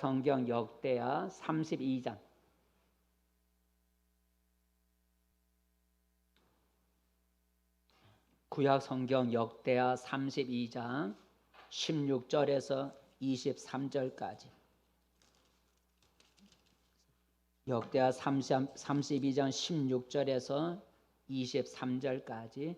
성경 역대하 32장. 구약 성경 역대하 32장 16절에서 23절까지. 역대하 32장 16절에서 23절까지.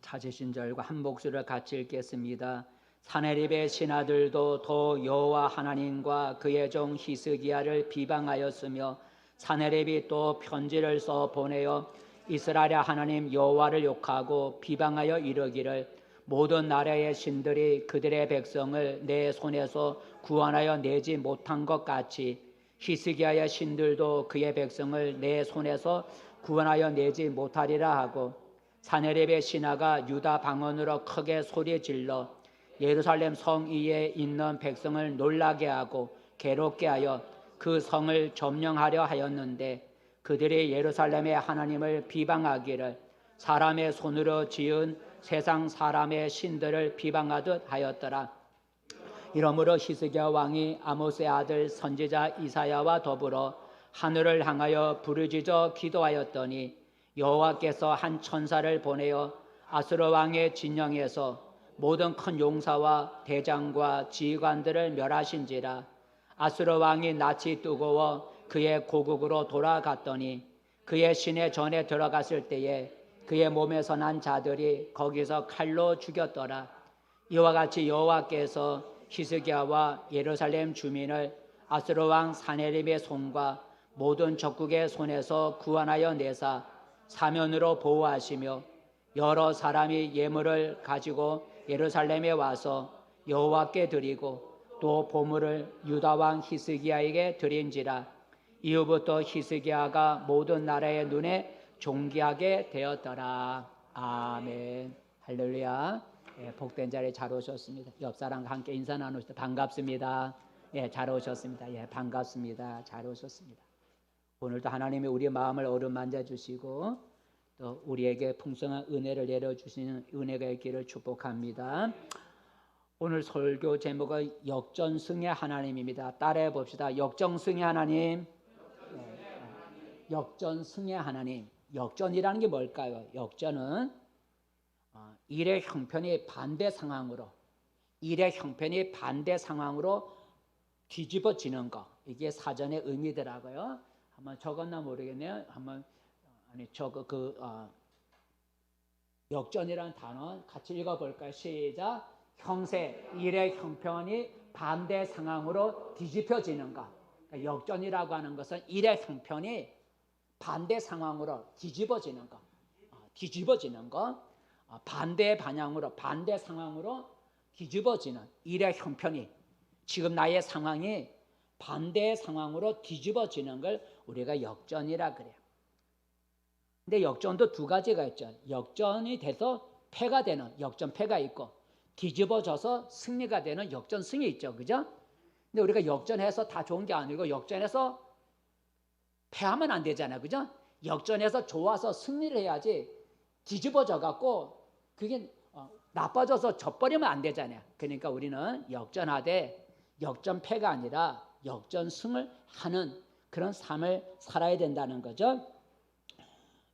찾으신 절과 한 목소리를 같이 읽겠습니다. 사네립의 신하들도 또 여호와 하나님과 그의 종 히스기야를 비방하였으며 사네립이 또 편지를 써 보내어 이스라엘의 하나님 여호와를 욕하고 비방하여 이르기를 모든 나라의 신들이 그들의 백성을 내 손에서 구원하여 내지 못한 것 같이 히스기야의 신들도 그의 백성을 내 손에서 구원하여 내지 못하리라 하고 사네립의 신하가 유다 방언으로 크게 소리질러 예루살렘 성 위에 있는 백성을 놀라게 하고 괴롭게 하여 그 성을 점령하려 하였는데 그들이 예루살렘의 하나님을 비방하기를 사람의 손으로 지은 세상 사람의 신들을 비방하듯 하였더라. 이러므로 히스기야 왕이 아모스의 아들 선지자 이사야와 더불어 하늘을 향하여 부르짖어 기도하였더니 여호와께서 한 천사를 보내어 아수르 왕의 진영에서 모든 큰 용사와 대장과 지휘관들을 멸하신지라. 아수르 왕이 낯이 뜨거워 그의 고국으로 돌아갔더니 그의 시내 전에 들어갔을 때에 그의 몸에서 난 자들이 거기서 칼로 죽였더라. 이와 같이 여호와께서 히스기야와 예루살렘 주민을 아수르 왕 사네립의 손과 모든 적국의 손에서 구원하여 내사 사면으로 보호하시며 여러 사람이 예물을 가지고 예루살렘에 와서 여호와께 드리고 또 보물을 유다 왕 히스기야에게 드린지라. 이후부터 히스기야가 모든 나라의 눈에 존귀하게 되었더라. 아멘. 할렐루야. 복된 자리에 잘 오셨습니다. 옆 사람과 함께 인사 나누시다 반갑습니다. 잘 오셨습니다. 반갑습니다. 잘 오셨습니다. 오늘도 하나님이 우리의 마음을 어루만져 주시고 또 우리에게 풍성한 은혜를 내려주시는 은혜가 있기를 축복합니다. 오늘 설교 제목은 역전승의 하나님입니다. 따라해 봅시다. 역전승의 하나님. 역전승의 하나님. 역전이라는 게 뭘까요? 역전은 일의 형편이 반대 상황으로 뒤집어지는 거. 이게 사전의 의미더라고요. 한번 적었나 모르겠네요. 한번 역전이라는 단어 같이 읽어볼까요? 시작. 형세, 일의 형편이 반대 상황으로 뒤집혀지는 것. 그러니까 역전이라고 하는 것은 일의 형편이 반대 상황으로 뒤집어지는 것. 반대 방향으로, 반대 상황으로 뒤집어지는 일의 형편이, 지금 나의 상황이 반대 상황으로 뒤집어지는 걸 우리가 역전이라 그래요. 근데 역전도 두 가지가 있죠. 역전이 돼서 패가 되는 역전패가 있고 뒤집어져서 승리가 되는 역전승이 있죠. 그죠? 근데 우리가 역전해서 다 좋은 게 아니고 역전해서 패하면 안 되잖아요. 그죠? 역전해서 좋아서 승리를 해야지 뒤집어져 갖고 그게 나빠져서 져버리면 안 되잖아요. 그러니까 우리는 역전하되 역전패가 아니라 역전승을 하는 그런 삶을 살아야 된다는 거죠.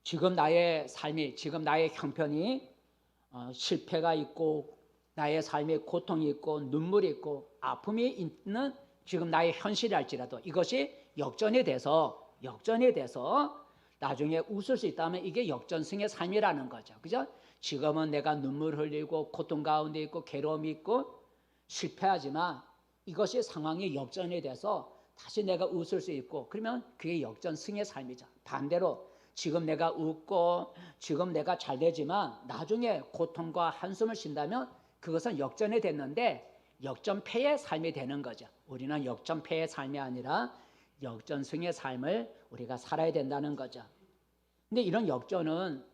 지금 나의 삶이, 지금 나의 형편이 실패가 있고 나의 삶에 고통이 있고 눈물이 있고 아픔이 있는 지금 나의 현실이랄지라도 이것이 역전이 돼서 나중에 웃을 수 있다면 이게 역전승의 삶이라는 거죠. 그죠? 지금은 내가 눈물 흘리고 고통 가운데 있고 괴로움이 있고 실패하지만 이것이 상황이 역전이 돼서 다시 내가 웃을 수 있고 그러면 그게 역전승의 삶이죠. 반대로 지금 내가 웃고 지금 내가 잘 되지만 나중에 고통과 한숨을 쉰다면 그것은 역전이 됐는데 역전패의 삶이 되는 거죠. 우리는 역전패의 삶이 아니라 역전승의 삶을 우리가 살아야 된다는 거죠. 근데 이런 역전은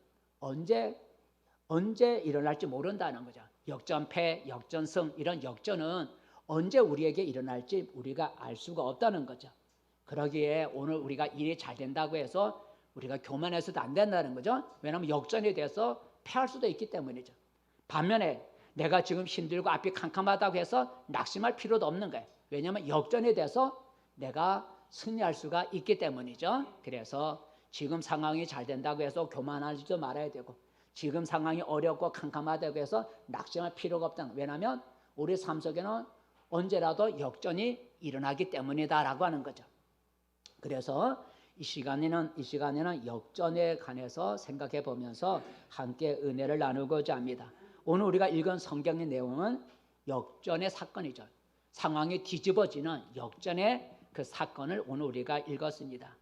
언제 일어날지 모른다는 거죠. 역전패, 역전승 이런 역전은 언제 우리에게 일어날지 우리가 알 수가 없다는 거죠. 그러기에 오늘 우리가 일이 잘 된다고 해서 우리가 교만해서도 안 된다는 거죠. 왜냐하면 역전이 돼서 패할 수도 있기 때문이죠. 반면에 내가 지금 힘들고 앞이 캄캄하다고 해서 낙심할 필요도 없는 거예요. 왜냐하면 역전에 대해서 내가 승리할 수가 있기 때문이죠. 그래서 지금 상황이 잘 된다고 해서 교만하지도 말아야 되고, 지금 상황이 어렵고 캄캄하다고 해서 낙심할 필요가 없다는 거예요. 왜냐하면 우리 삶 속에는 언제라도 역전이 일어나기 때문이다라고 하는 거죠. 그래서 이 시간에는 역전에 관해서 생각해 보면서 함께 은혜를 나누고자 합니다. 오늘 우리가 읽은 성경의 내용은 역전의 사건이죠. 상황이 뒤집어지는 역전의 그 사건을 오늘 우리가 읽었습니다.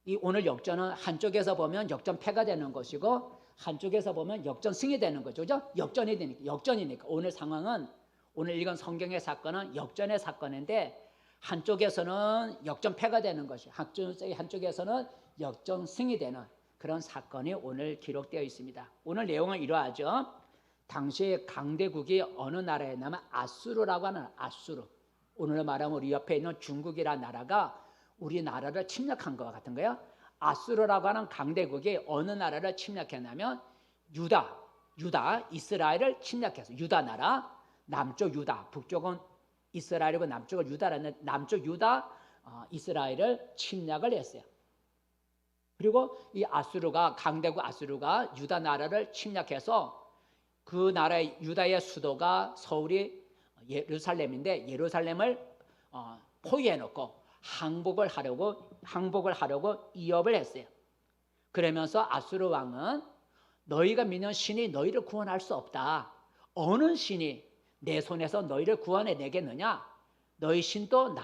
이 오늘 역전은 한쪽에서 보면 역전패가 되는 것이고 한쪽에서 보면 역전승이 되는 거죠. 그죠? 역전이니까 오늘 상황은, 오늘 읽은 성경의 사건은 역전의 사건인데 한쪽에서는 역전패가 되는 것이, 한쪽에서는 역전승이 되는 그런 사건이 오늘 기록되어 있습니다. 오늘 내용은 이러하죠. 당시 강대국이 어느 나라였냐면 아수르라고 하는, 아수르, 오늘 말하면 우리 옆에 있는 중국이라는 나라가 우리나라를 침략한 것 같은 거예요. 아수르라고 하는 강대국이 어느 나라를 침략했냐면 유다, 이스라엘을 침략해서, 유다 나라, 남쪽 유다, 북쪽은 이스라엘이고 남쪽은 유다라는, 남쪽 유다, 이스라엘을 침략을 했어요. 그리고 이 아수르가, 강대국 아수르가 유다 나라를 침략해서 그 나라의, 유다의 수도가 서울이 예루살렘인데 예루살렘을 포위해 놓고 항복을 하려고 이업을 했어요. 그러면서 아수르 왕은 너희가 믿는 신이 너희를 구원할 수 없다. 어느 신이 내 손에서 너희를 구원해 내겠느냐? 너희 신도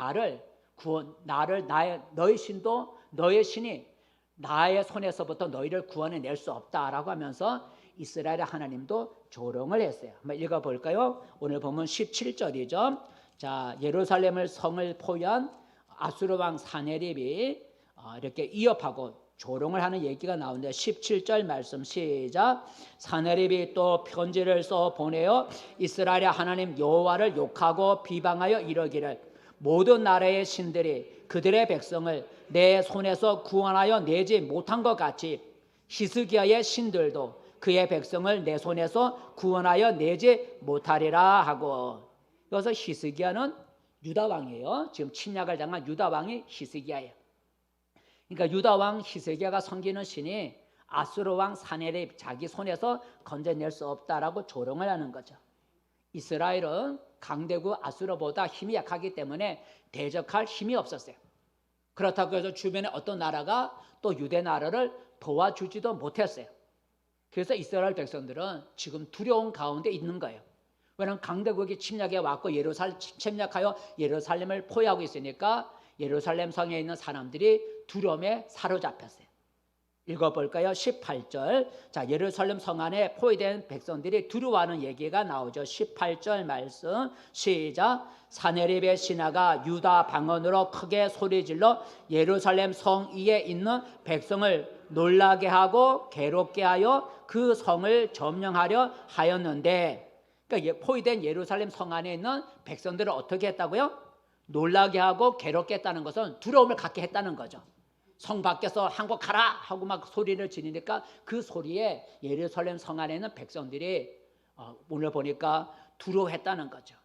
너희 신이 나의 손에서부터 너희를 구원해 낼 수 없다라고 하면서 이스라엘 하나님도 조롱을 했어요. 한번 읽어볼까요? 오늘 보면 17절이죠. 자, 예루살렘을 성을 포위한 아수르 왕 사네립이 이렇게 이업하고 조롱을 하는 얘기가 나오는데 17절 말씀 시작. 사네립이 또 편지를 써 보내어 이스라엘 하나님 여호와를 욕하고 비방하여 이러기를, 모든 나라의 신들이 그들의 백성을 내 손에서 구원하여 내지 못한 것 같이 히스기야의 신들도 그의 백성을 내 손에서 구원하여 내지 못하리라 하고. 여기서 히스기야는 유다 왕이에요. 지금 침략을 당한 유다 왕이 히스기야예요. 그러니까 유다 왕 히스기야가 섬기는 신이 아수르 왕 사네립 자기 손에서 건져낼 수 없다라고 조롱을 하는 거죠. 이스라엘은 강대국 아수르보다 힘이 약하기 때문에 대적할 힘이 없었어요. 그렇다고 해서 주변에 어떤 나라가 또 유대 나라를 도와주지도 못했어요. 그래서 이스라엘 백성들은 지금 두려움 가운데 있는 거예요. 왜냐하면 강대국이 침략해 왔고 침략하여 예루살렘을 포위하고 있으니까 예루살렘 성에 있는 사람들이 두려움에 사로잡혔어요. 읽어볼까요? 18절. 자, 예루살렘 성 안에 포위된 백성들이 두려워하는 얘기가 나오죠. 18절 말씀 시작. 사네립의 신하가 유다 방언으로 크게 소리질러 예루살렘 성 위에 있는 백성을 놀라게 하고 괴롭게 하여 그 성을 점령하려 하였는데, 그러니까 포위된 예루살렘 성 안에 있는 백성들을 어떻게 했다고요? 놀라게 하고 괴롭게 했다는 것은 두려움을 갖게 했다는 거죠. 성 밖에서 한국 가라 하고 막 소리를 지르니까 그 소리에 예루살렘 성 안에 있는 백성들이 오늘 보니까 두려워했다는 거죠.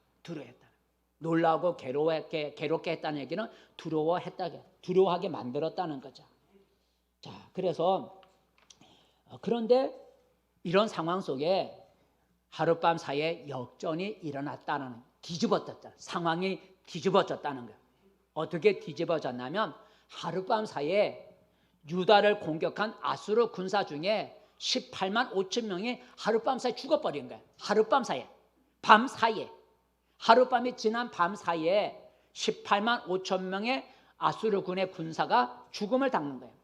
놀라고 괴롭게 했다는 얘기는 두려워하게 만들었다는 거죠. 자, 그래서 그런데 이런 상황 속에 하룻밤 사이에 역전이 일어났다는, 상황이 뒤집어졌다는 거예요. 어떻게 뒤집어졌냐면 하룻밤 사이에 유다를 공격한 아수르 군사 중에 18만 5천 명이 하룻밤 사이에 죽어버린 거예요. 하룻밤 사이에, 밤 사이에, 하룻밤이 지난 밤 사이에 18만 5천 명의 아수르 군의 군사가 죽음을 당한 거예요.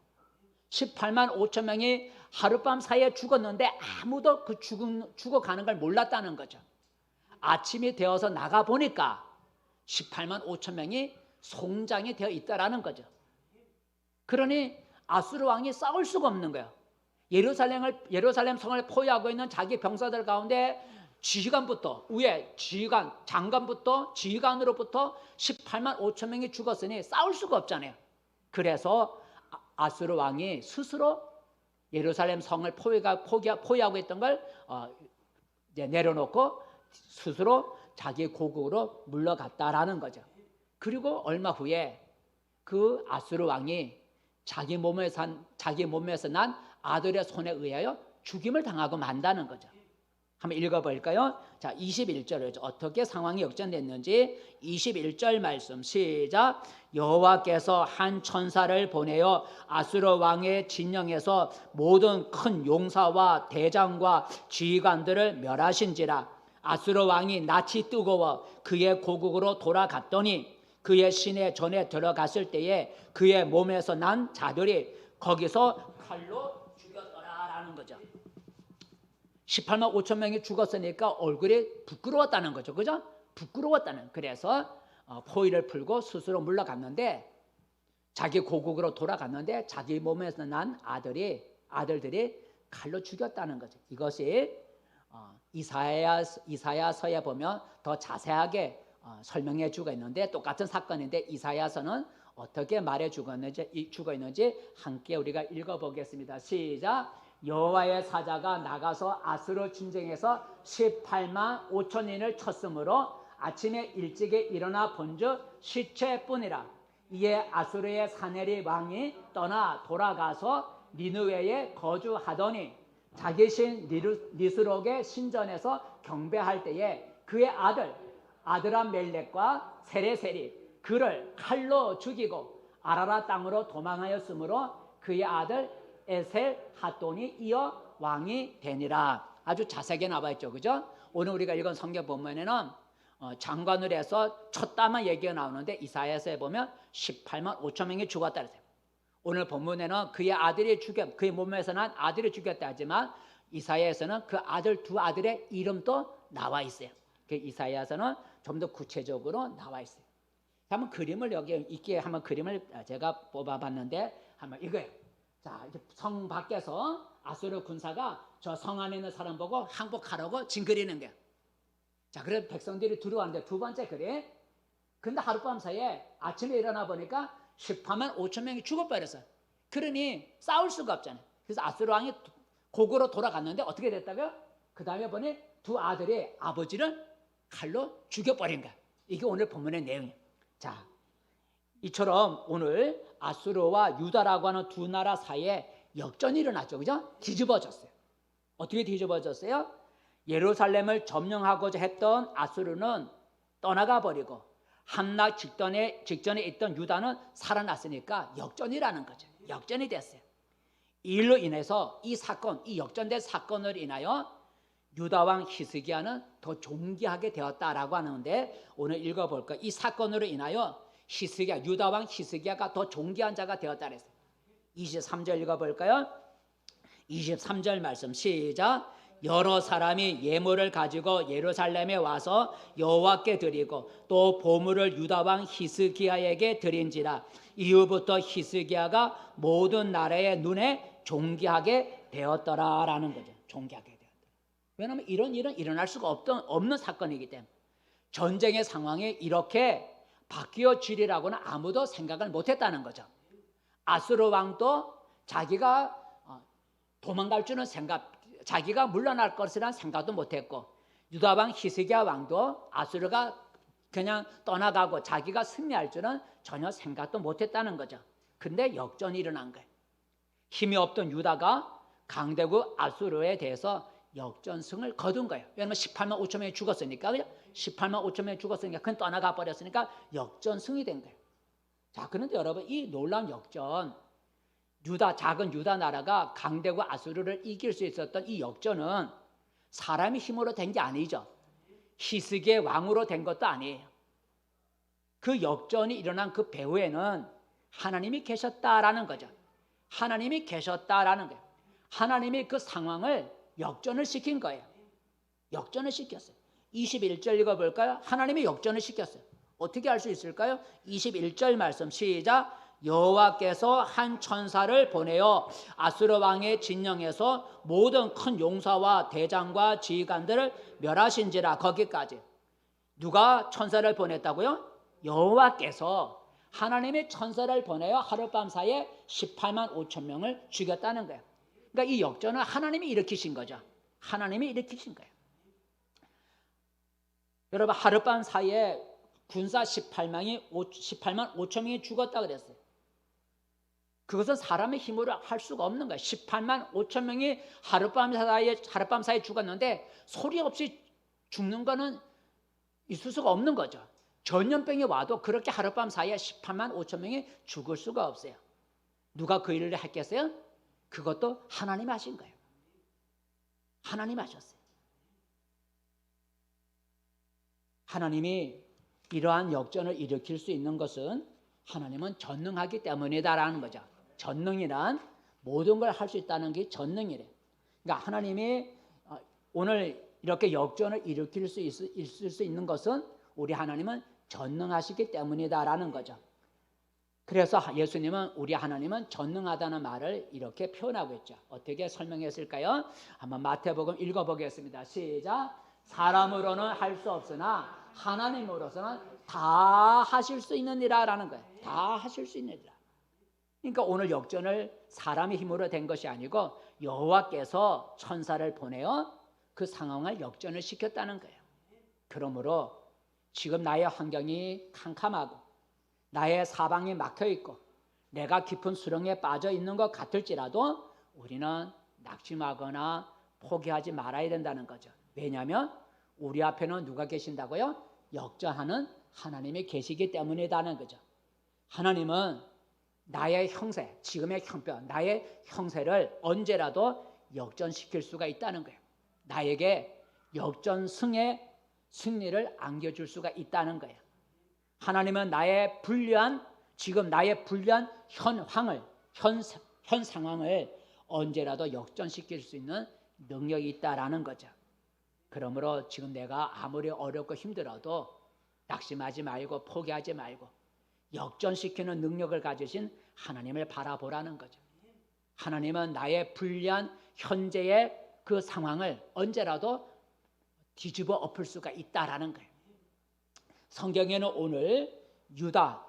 18만 5천 명이 하룻밤 사이에 죽었는데 아무도 그 죽어가는 걸 몰랐다는 거죠. 아침이 되어서 나가보니까 18만 5천 명이 송장이 되어 있다라는 거죠. 그러니 아수르 왕이 싸울 수가 없는 거예요. 예루살렘 성을 포위하고 있는 자기 병사들 가운데 지휘관부터, 위에 장관부터 지휘관으로부터 18만 5천 명이 죽었으니 싸울 수가 없잖아요. 그래서 아수르 왕이 스스로 예루살렘 성을 포위하고 있던 걸 내려놓고 스스로 자기 고국으로 물러갔다라는 거죠. 그리고 얼마 후에 그 아수르 왕이 자기 몸에서 난 아들의 손에 의하여 죽임을 당하고 만다는 거죠. 한번 읽어볼까요? 자, 21절을 어떻게 상황이 역전됐는지 21절 말씀 시작. 여호와께서 한 천사를 보내어 아수르 왕의 진영에서 모든 큰 용사와 대장과 지휘관들을 멸하신지라. 아수르 왕이 낯이 뜨거워 그의 고국으로 돌아갔더니 그의 시내 전에 들어갔을 때에 그의 몸에서 난 자들이 거기서 칼로 죽였더라라는 거죠. 18만 5천 명이 죽었으니까 얼굴이 부끄러웠다는 거죠. 그죠? 부끄러웠다는. 그래서 포위를 풀고 스스로 물러갔는데 자기 고국으로 돌아갔는데 자기 몸에서 난 아들들이 칼로 죽였다는 거죠. 이것이 이사야서에 보면 더 자세하게 설명해 주고 있는데 똑같은 사건인데 이사야서는 어떻게 말해 주고 있는지 함께 우리가 읽어보겠습니다. 시작. 여호와의 사자가 나가서 아수르 진정에서 18만 5천인을 쳤으므로 아침에 일찍이 일어나 본즉 시체뿐이라. 이에 아수르의 사네립 왕이 떠나 돌아가서 니느웨에 거주하더니 자기 신 니스록의 신전에서 경배할 때에 그의 아드람멜렉과 세레셀이 그를 칼로 죽이고 아라라 땅으로 도망하였으므로 그의 아들 에셀 핫돈이 이어 왕이 되니라. 아주 자세하게 나와 있죠. 그죠? 오늘 우리가 읽은 성경 본문에는 장관을 해서 쳤다만 얘기가 나오는데 이사야서에 보면 18만 5천 명이 죽었다 그랬어요. 오늘 본문에는 그의 몸에서 난 아들이 죽였다 하지만 이사야에서는 그 두 아들의 이름도 나와 있어요. 이사야서는 좀 더 구체적으로 나와 있어요. 한번 그림을 여기 있게 한번 그림을 제가 뽑아봤는데 한번 이거예요. 자, 이제 성 밖에서 아수르 군사가 저 성 안에 있는 사람 보고 항복하라고 징그리는 거예요. 자, 그래서 백성들이 들어왔는데 두 번째 그림. 근데 하룻밤 사이에 아침에 일어나 보니까 18만 5천 명이 죽어버렸어요. 그러니 싸울 수가 없잖아요. 그래서 아수르 왕이 고국으로 돌아갔는데 어떻게 됐다고요? 그 다음에 보니 두 아들이 아버지를 칼로 죽여버린 거야. 이게 오늘 본문의 내용이에요. 자, 이처럼 오늘 아수르와 유다라고 하는 두 나라 사이에 역전이 일어났죠. 그죠? 뒤집어졌어요. 어떻게 뒤집어졌어요? 예루살렘을 점령하고자 했던 아수르는 떠나가 버리고 함락 직전에 있던 유다는 살아났으니까 역전이라는 거죠. 역전이 됐어요. 이 일로 인해서 이 역전된 사건을 인하여 유다 왕 히스기야는 더 존귀하게 되었다라고 하는데 오늘 읽어볼까요? 이 사건으로 인하여 유다 왕 히스기야가 더 존귀한 자가 되었다 그랬어요. 23절 읽어볼까요? 23절 말씀 시작. 여러 사람이 예물을 가지고 예루살렘에 와서 여호와께 드리고 또 보물을 유다 왕 히스기야에게 드린지라. 이후부터 히스기야가 모든 나라의 눈에 존귀하게 되었더라라는 거죠. 존귀하게 되었더라. 왜냐하면 이런 일은 일어날 수가 없는 사건이기 때문에 전쟁의 상황이 이렇게 바뀌어지리라고는 아무도 생각을 못했다는 거죠. 아수르 왕도 자기가 도망갈 줄은 자기가 물러날 것이라는 생각도 못했고 유다 왕 히스기야 왕도 아수르가 그냥 떠나가고 자기가 승리할 줄은 전혀 생각도 못했다는 거죠. 근데 역전이 일어난 거예요. 힘이 없던 유다가 강대국 아수르에 대해서 역전승을 거둔 거예요. 왜냐하면 18만 5천 명이 죽었으니까. 18만 5천 명이 죽었으니까 그건 떠나가 버렸으니까 역전승이 된 거예요. 자, 그런데 여러분 이 놀라운 역전, 작은 유다 나라가 강대국 아수르를 이길 수 있었던 이 역전은 사람의 힘으로 된 게 아니죠. 히스기야의 왕으로 된 것도 아니에요. 그 역전이 일어난 그 배후에는 하나님이 계셨다라는 거죠. 하나님이 계셨다라는 거예요. 하나님이 그 상황을 역전을 시킨 거예요. 역전을 시켰어요. 21절 읽어볼까요? 하나님이 역전을 시켰어요. 어떻게 할 수 있을까요? 21절 말씀 시작. 여호와께서 한 천사를 보내어 아수르 왕의 진영에서 모든 큰 용사와 대장과 지휘관들을 멸하신지라. 거기까지. 누가 천사를 보냈다고요? 여호와께서 하나님의 천사를 보내어 하룻밤 사이에 18만 5천 명을 죽였다는 거예요. 그러니까 이 역전은 하나님이 일으키신 거죠. 하나님이 일으키신 거예요. 여러분 하룻밤 사이에 군사 18만 5천 명이 죽었다 그랬어요. 그것은 사람의 힘으로 할 수가 없는 거예요. 18만 5천 명이 하룻밤 사이에 죽었는데 소리 없이 죽는 거는 있을 수가 없는 거죠. 전염병이 와도 그렇게 하룻밤 사이에 18만 5천 명이 죽을 수가 없어요. 누가 그 일을 했겠어요? 그것도 하나님 하신 거예요. 하나님 하셨어요. 하나님이 이러한 역전을 일으킬 수 있는 것은 하나님은 전능하기 때문이다라는 거죠. 전능이란 모든 걸 할 수 있다는 게 전능이래. 그러니까 하나님이 오늘 이렇게 역전을 일으킬 수 있을 수 있는 것은 우리 하나님은 전능하시기 때문이다라는 거죠. 그래서 예수님은 우리 하나님은 전능하다는 말을 이렇게 표현하고 있죠. 어떻게 설명했을까요? 한번 마태복음 읽어보겠습니다. 시작. 사람으로는 할 수 없으나 하나님으로서는 다 하실 수 있느니라라는 거예요. 다 하실 수 있느니라. 그러니까 오늘 역전을 사람의 힘으로 된 것이 아니고 여호와께서 천사를 보내어 그 상황을 역전을 시켰다는 거예요. 그러므로 지금 나의 환경이 캄캄하고 나의 사방이 막혀 있고 내가 깊은 수렁에 빠져 있는 것 같을지라도 우리는 낙심하거나 포기하지 말아야 된다는 거죠. 왜냐하면 우리 앞에는 누가 계신다고요? 역전하는 하나님이 계시기 때문이라는 거죠. 하나님은 나의 형세, 지금의 형편, 나의 형세를 언제라도 역전시킬 수가 있다는 거예요. 나에게 역전승의 승리를 안겨줄 수가 있다는 거예요. 하나님은 나의 불리한 지금 나의 불리한 현 상황을 언제라도 역전시킬 수 있는 능력이 있다라는 거죠. 그러므로 지금 내가 아무리 어렵고 힘들어도 낙심하지 말고 포기하지 말고 역전시키는 능력을 가지신 하나님을 바라보라는 거죠. 하나님은 나의 불리한 현재의 그 상황을 언제라도 뒤집어 엎을 수가 있다라는 거예요. 성경에는 오늘 유다,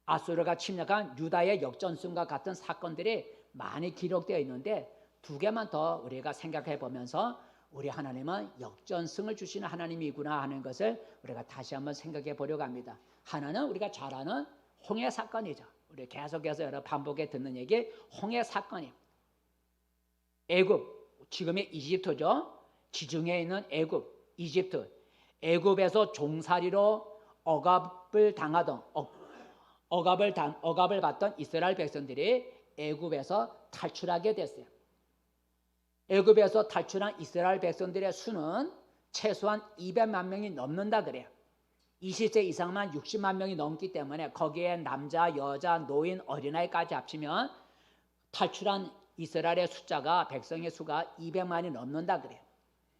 아수르가 침략한 유다의 역전승과 같은 사건들이 많이 기록되어 있는데 두 개만 더 우리가 생각해 보면서 우리 하나님은 역전승을 주시는 하나님이구나 하는 것을 우리가 다시 한번 생각해 보려고 합니다. 하나는 우리가 잘 아는 홍해 사건이죠. 우리 계속해서 여러 반복해 듣는 얘기 홍해 사건이에요. 애굽, 지금의 이집트죠. 지중해에 있는 애굽, 이집트. 애굽에서 종살이로 억압을 받던 이스라엘 백성들이 애굽에서 탈출하게 됐어요. 애굽에서 탈출한 이스라엘 백성들의 수는 최소한 200만 명이 넘는다 그래요. 20세 이상만 60만 명이 넘기 때문에 거기에 남자, 여자, 노인, 어린아이까지 합치면 탈출한 이스라엘의 숫자가 백성의 수가 200만이 넘는다 그래요.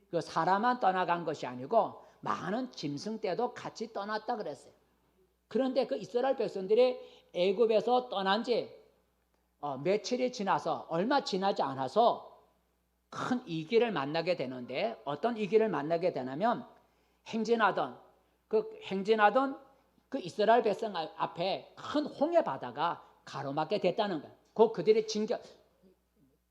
그 사람만 떠나간 것이 아니고 많은 짐승떼도 같이 떠났다 그랬어요. 그런데 그 이스라엘 백성들이 애굽에서 떠난 지 며칠이 지나서 얼마 지나지 않아서 큰 위기를 만나게 되는데 어떤 위기를 만나게 되냐면 행진하던 그 이스라엘 백성 앞에 큰 홍해 바다가 가로막게 됐다는 거예요. 그들이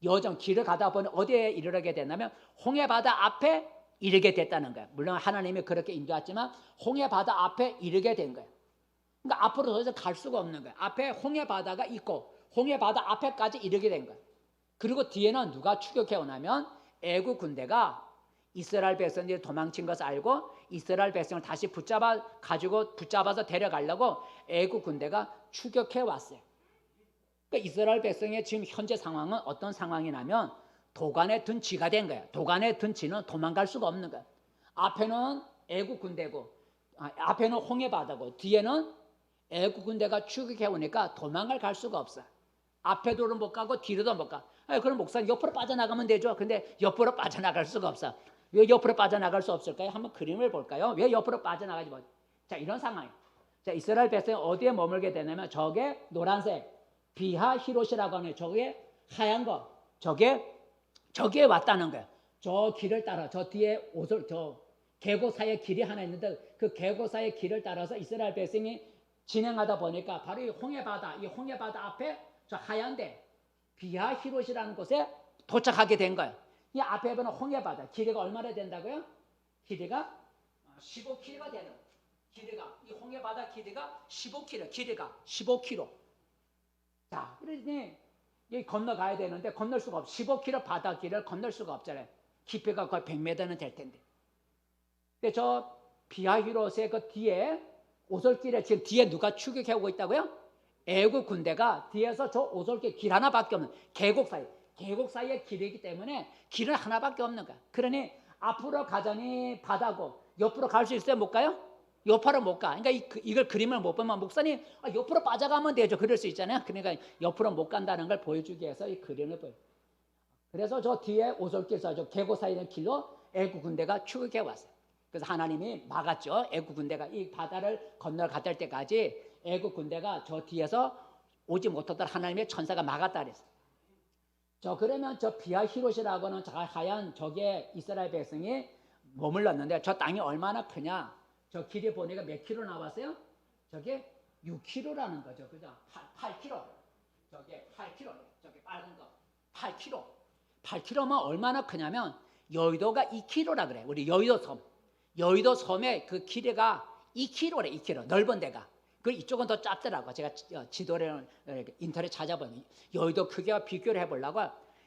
여정 길을 가다 보니 어디에 이르게 됐냐면 홍해 바다 앞에 이르게 됐다는 거예요. 물론 하나님이 그렇게 인도했지만 홍해 바다 앞에 이르게 된 거예요. 그러니까 앞으로 더 이상 갈 수가 없는 거예요. 앞에 홍해 바다가 있고 홍해 바다 앞에까지 이르게 된 거예요. 그리고 뒤에는 누가 추격해 오냐면 애국 군대가 이스라엘 백성들이 도망친 것을 알고 이스라엘 백성을 다시 붙잡아서 데려가려고 애국 군대가 추격해 왔어요. 그러니까 이스라엘 백성의 지금 현재 상황은 어떤 상황이냐면 도간에 든 쥐가 된 거예요. 도간에 든 쥐는 도망갈 수가 없는 거예요. 앞에는 애국 군대고 앞에는 홍해 바다고 뒤에는 애국 군대가 추격해 오니까 도망을 갈 수가 없어요. 앞에도는 못 가고 뒤로도 못 가. 그럼 목사님 옆으로 빠져나가면 되죠. 근데 옆으로 빠져나갈 수가 없어. 왜 옆으로 빠져나갈 수 없을까요? 한번 그림을 볼까요? 왜 옆으로 빠져나가지 못? 자, 이런 상황이에요. 자, 이스라엘 백성이 어디에 머물게 되냐면 저게 노란색 비하 히롯이라고 하는 저게 하얀 거 저기에 왔다는 거예요. 저 길을 따라 저 뒤에 저 계곡 사이에 길이 하나 있는데 그 계곡 사이의 길을 따라서 이스라엘 백성이 진행하다 보니까 바로 이 홍해 바다 앞에 저 하얀데 비하 히롯이라는 곳에 도착하게 된 거예요. 이 앞에 보는 홍해 바다 길이가 얼마나 된다고요? 길이가 15km가 되는 길이가 이 홍해 바다 길이가 15km, 길이가 15km. 자, 그러니 여기 건너가야 되는데 건널 수가 없어. 15km 바다 길을 건널 수가 없잖아요. 깊이가 거의 100m는 될 텐데. 근데 저 비하히롯의 그 뒤에 오솔길에 지금 뒤에 누가 추격하고 있다고요? 애국 군대가 뒤에서 저 오솔길 길 하나밖에 없는 계곡 사이에 길이기 때문에 길은 하나밖에 없는 거야. 그러니 앞으로 가자니 바다고 옆으로 갈 수 있어요? 못 가요? 옆으로 못 가. 그러니까 이걸 그림을 못 보면 목사님 옆으로 빠져가면 되죠. 그럴 수 있잖아요. 그러니까 옆으로 못 간다는 걸 보여주기 위해서 이 그림을 보여. 그래서 저 뒤에 오솔길에서 저 계곡 사이의 길로 애국 군대가 추격해 왔어요. 그래서 하나님이 막았죠. 애국 군대가 이 바다를 건너갈 때까지 애국 군대가 저 뒤에서 오지 못하도록 하나님의 천사가 막았다 그랬어요. 그러면 저 비하히롯이라고는 하얀 저게 이스라엘 백성이 머물렀는데 저 땅이 얼마나 크냐? 저 길이 보니까 몇 킬로 나왔어요? 저게 6킬로라는 거죠. 그죠? 8킬로. 저게 8킬로. 저게 빨간 거. 8킬로. 8킬로면 얼마나 크냐면 여의도가 2킬로라 그래. 우리 여의도 섬. 여의도 섬의 그 길이가 2킬로래. 2킬로. 넓은 데가. 그 이쪽은 더 짧더라고. 제가 지도를 인터넷 찾아보니 여의도 크기와 비교를 해보려고.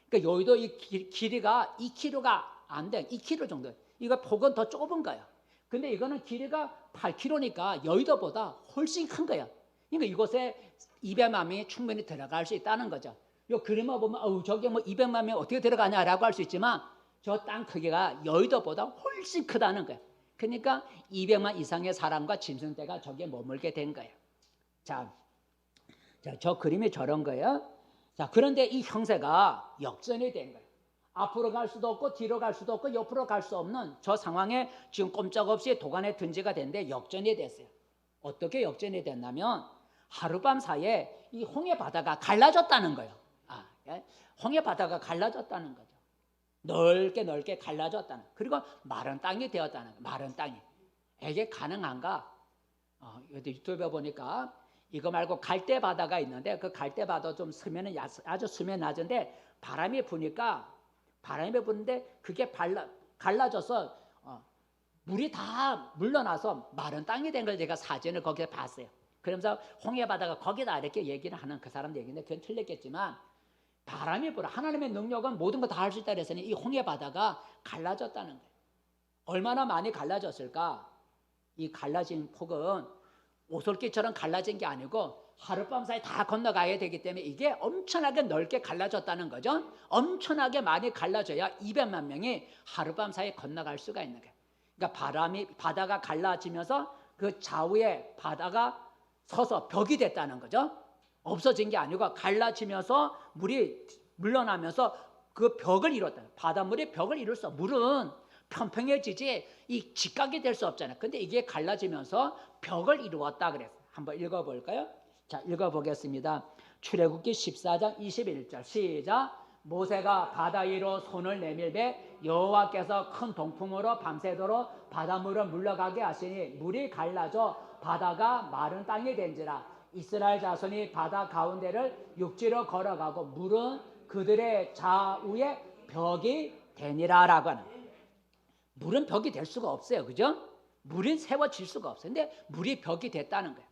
그러니까 여의도 이 길이가 2킬로가 안 돼. 2킬로 정도. 이거 폭은 더 좁은 거예요. 근데 이거는 길이가 8킬로니까 여의도보다 훨씬 큰 거예요. 그러니까 이곳에 200만 명이 충분히 들어갈 수 있다는 거죠. 이 그림을 보면 저게 뭐 200만 명이 어떻게 들어가냐라고 할 수 있지만 저 땅 크기가 여의도보다 훨씬 크다는 거예요. 그러니까 200만 이상의 사람과 짐승대가 저기에 머물게 된 거예요. 자, 저 그림이 저런 거예요. 자, 그런데 이 형세가 역전이 된 거예요. 앞으로 갈 수도 없고 뒤로 갈 수도 없고 옆으로 갈 수 없는 저 상황에 지금 꼼짝없이 도간에 든지가 됐는데 역전이 됐어요. 어떻게 역전이 됐냐면 하룻밤 사이에 이 홍해 바다가 갈라졌다는 거예요. 홍해 바다가 갈라졌다는 거죠. 넓게 갈라졌다는. 그리고 마른 땅이 되었다는 거예요. 마른 땅이. 이게 가능한가? 유튜브에 보니까 이거 말고 갈대 바다가 있는데 그 갈대 바다 좀 수면은 아주 수면 낮은데 바람이 부는데 그게 갈라져서 물이 다 물러나서 마른 땅이 된 걸 제가 사진을 거기서 봤어요. 그러면서 홍해 바다가 거기다 이렇게 얘기를 하는 그 사람 얘기인데 그건 틀렸겠지만 바람이 불어. 하나님의 능력은 모든 거 다 할 수 있다 그랬으니 이 홍해 바다가 갈라졌다는 거예요. 얼마나 많이 갈라졌을까? 이 갈라진 폭은 오솔길처럼 갈라진 게 아니고 하룻밤 사이 다 건너가야 되기 때문에 이게 엄청나게 넓게 갈라졌다는 거죠. 엄청나게 많이 갈라져야 200만 명이 하룻밤 사이에 건너갈 수가 있는 거예요. 그러니까 바다가 갈라지면서 그 좌우에 바다가 서서 벽이 됐다는 거죠. 없어진 게 아니고 갈라지면서 물이 물러나면서 그 벽을 이뤘다. 바닷물이 벽을 이룰 수 없어. 물은 평평해지지 이 직각이 될 수 없잖아요. 근데 이게 갈라지면서 벽을 이루었다 그랬어요. 한번 읽어볼까요? 자, 읽어보겠습니다. 출애굽기 14장 21절 시작. 모세가 바다 위로 손을 내밀매 여호와께서 큰 동풍으로 밤새도록 바닷물을 물러가게 하시니 물이 갈라져 바다가 마른 땅이 된지라. 이스라엘 자손이 바다 가운데를 육지로 걸어가고 물은 그들의 좌우에 벽이 되니라라고 하는. 물은 벽이 될 수가 없어요. 그죠? 물이 세워질 수가 없어요. 근데 물이 벽이 됐다는 거예요.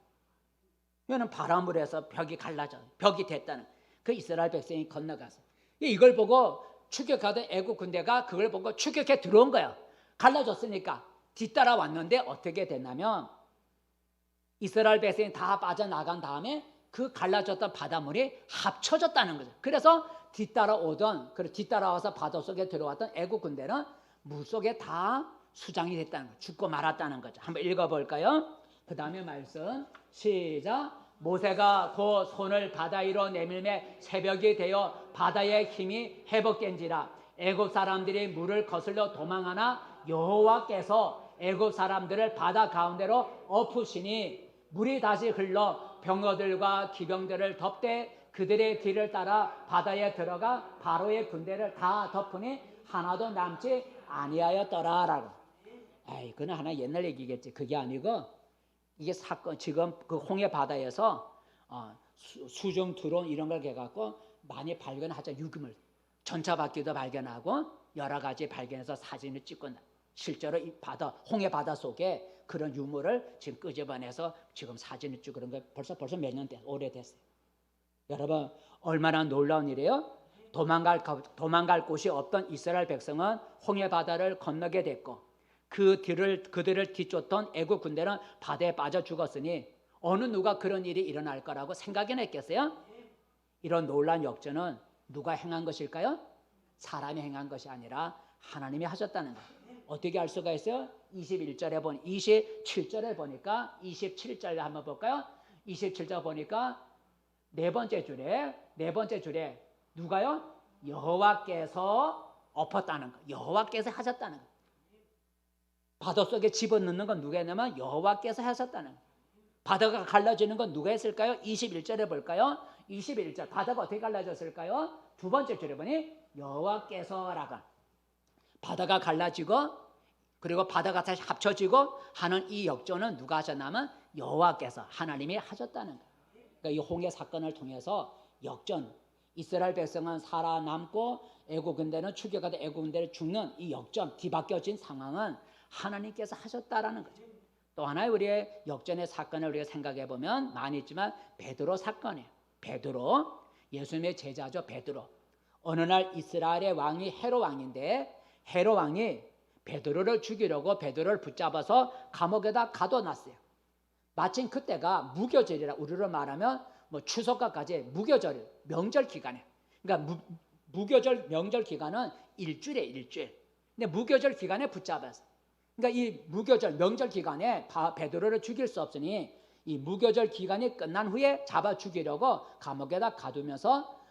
이거는 바람을 해서 벽이 갈라져 벽이 됐다는 그 이스라엘 백성이 건너가서 이걸 보고 추격하던 애국 군대가 그걸 보고 추격해 들어온 거예요. 갈라졌으니까 뒤따라 왔는데 어떻게 됐냐면 이스라엘 백성이 다 빠져나간 다음에 그 갈라졌던 바닷물이 합쳐졌다는 거죠. 그래서 뒤따라와서 바닷속에 들어왔던 애국 군대는 물속에 다 수장이 됐다는 거죠. 죽고 말았다는 거죠. 한번 읽어볼까요? 그 다음에 말씀 시작. 모세가 곧 손을 바다 위로 내밀매 새벽이 되어 바다의 힘이 회복된지라. 애굽 사람들이 물을 거슬러 도망하나 여호와께서 애굽 사람들을 바다 가운데로 엎으시니 물이 다시 흘러 병거들과 기병들을 덮되 그들의 뒤를 따라 바다에 들어가 바로의 군대를 다 덮으니 하나도 남지 아니하였더라라고. 그건 하나 옛날 얘기겠지. 그게 아니고 이게 사건 지금 그 홍해 바다에서 수중 드론 이런 걸 해갖고 많이 발견하자. 유금을 전차바퀴도 발견하고 여러 가지 발견해서 사진을 찍고 실제로 이 바다, 홍해 바다 속에 그런 유물을 지금 끄집어내서 지금 사진을 찍은 거 벌써 몇 년 오래됐어요. 여러분 얼마나 놀라운 일이에요? 도망갈 곳이 없던 이스라엘 백성은 홍해 바다를 건너게 됐고 그들을 뒤쫓던 애국 군대는 바다에 빠져 죽었으니 어느 누가 그런 일이 일어날 거라고 생각이나 했겠어요? 이런 놀라운 역전은 누가 행한 것일까요? 사람이 행한 것이 아니라 하나님이 하셨다는 거예요. 어떻게 알 수가 있어요? 27절에 보니까 27절 한번 볼까요? 27절 보니까 네 번째 줄에 누가요? 여호와께서 엎었다는 거. 여호와께서 하셨다는 거. 바닷속에 집어넣는 건 누가 했냐면 여호와께서 하셨다는 거. 바다가 갈라지는 건 누가 했을까요? 21절에 볼까요? 21절 바다가 어떻게 갈라졌을까요? 두 번째 줄에 보니 여호와께서라가 바다가 갈라지고 그리고 바다가 다시 합쳐지고 하는 이 역전은 누가 하셨냐면 여호와께서 하나님이 하셨다는 거예요. 그러니까 이 홍해 사건을 통해서 역전, 이스라엘 백성은 살아남고 애국 군대는 추격하다 애국 군대를 죽는 이 역전, 뒤바뀌어진 상황은 하나님께서 하셨다라는 거죠. 또 하나의 우리의 역전의 사건을 우리가 생각해 보면 많이 있지만 베드로 사건이에요. 베드로, 예수님의 제자죠. 베드로. 어느 날 이스라엘의 왕이 헤롯 왕인데 헤롯 왕이 베드로를 죽이려고 베드로를 붙잡아서 감옥에다 가둬놨어요. 마침 그때가 무교절이라 우리로 말하면 뭐 추석과까지 무교절 명절 기간에 그러니까 무교절 명절 기간은 일주일. 근데 무교절 기간에 붙잡아서 그러니까 이 무교절 명절 기간에 베드로를 죽일 수 없으니 이 무교절 기간이 끝난 후에 잡아 죽이려고 감옥에다 가두면서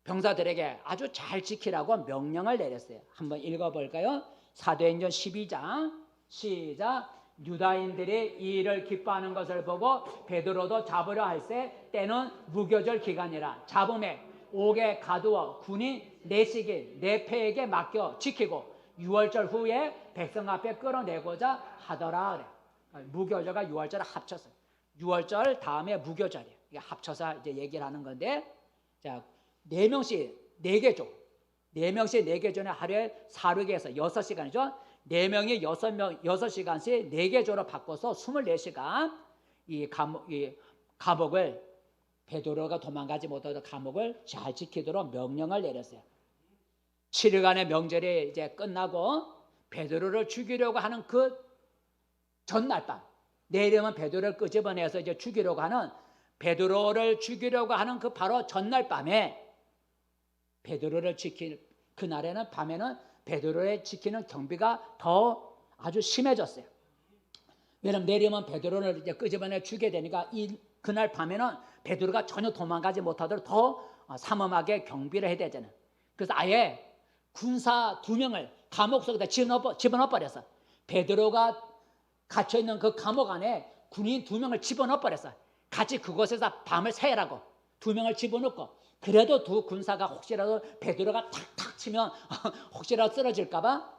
병사들에게 아주 잘 지키라고 명령을 내렸어요. 한번 읽어볼까요? 사도행전 12장 시작. 유다인들이 이 일을 기뻐하는 것을 보고 베드로도 잡으려 할세 때는 무교절 기간이라 잡음에 옥에 가두어 군인 내시기 내패에게 맡겨 지키고 6월절 후에 백성 앞에 끌어내고자 하더라 그래. 무교절과 6월절을 합쳐서 6월절 다음에 무교절이에요. 합쳐서 이제 얘기를 하는 건데 자 4명씩 4개조 4명씩 4개조는 하루에 4륙에서 6시간이죠. 4명이 6시간씩 4개조로 바꿔서 24시간 이 감옥을 베드로가 도망가지 못하도록 감옥을 잘 지키도록 명령을 내렸어요. 7일간의 명절이 이제 끝나고 베드로를 죽이려고 하는 그 전날 밤 내일이면 베드로를 끄집어내서 이제 베드로를 죽이려고 하는 그 바로 전날 밤에 베드로를 지킬 그날에는 밤에는 베드로를 지키는 경비가 더 아주 심해졌어요. 왜냐하면 내리면 베드로를 이제 끄집어내 죽게 되니까 그날 밤에는 베드로가 전혀 도망가지 못하도록 더 삼엄하게 경비를 해야 되잖아요. 그래서 아예 군사 2명을 감옥 속에다 집어넣어 버렸어. 베드로가 갇혀 있는 그 감옥 안에 군인 2명을 집어넣어 버렸어. 같이 그곳에서 밤을 새라고 2명을 집어넣고 그래도 두 군사가 혹시라도 베드로가 탁탁 치면 혹시라도 쓰러질까봐